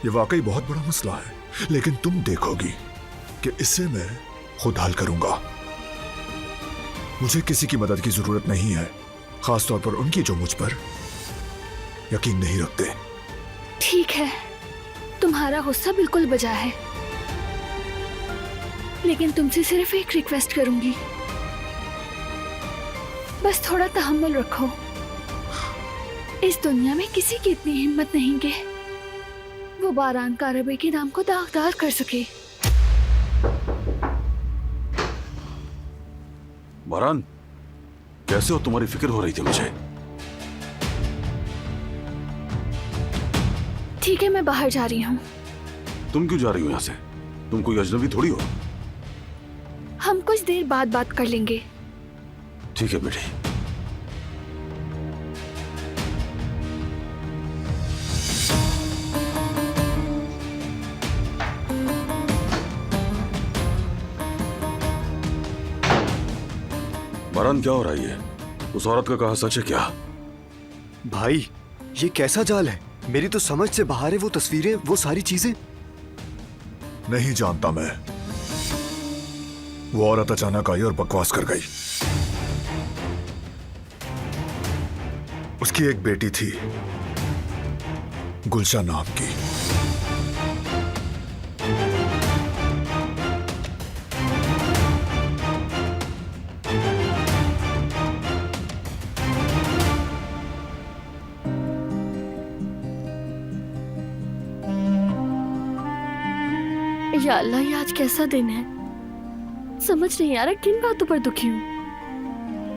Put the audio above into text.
ये वाकई बहुत बड़ा मसला है, लेकिन तुम देखोगी कि इससे मैं खुद हल करूंगा। मुझे किसी की मदद की जरूरत नहीं है, खासतौर पर उनकी जो मुझ पर यकीन नहीं रखते। ठीक है, तुम्हारा गुस्सा बिल्कुल बजा है, लेकिन तुमसे सिर्फ एक रिक्वेस्ट करूंगी, बस थोड़ा तहम्मुल रखो। इस दुनिया में किसी की इतनी हिम्मत नहीं कि वो बारान कारबे के नाम को दागदार कर सके। बारान, कैसे हो? तुम्हारी फिक्र हो रही थी मुझे। ठीक है, मैं बाहर जा रही हूँ। तुम क्यों जा रही हो यहाँ से? तुम कोई अजनबी थोड़ी हो। हम कुछ देर बाद बात कर लेंगे। ठीक है बेटी। बारान, क्या हो रहा है? ये उस औरत का कहा सच है क्या? भाई, ये कैसा जाल है? मेरी तो समझ से बाहर है। वो तस्वीरें, वो सारी चीजें। नहीं जानता मैं। वो औरत अचानक आई और बकवास कर गई। उसकी एक बेटी थी, गुलशन नाम की। या अल्लाह, ये आज कैसा दिन है? समझ नहीं आ रहा किन बातों पर दुखी हूँ।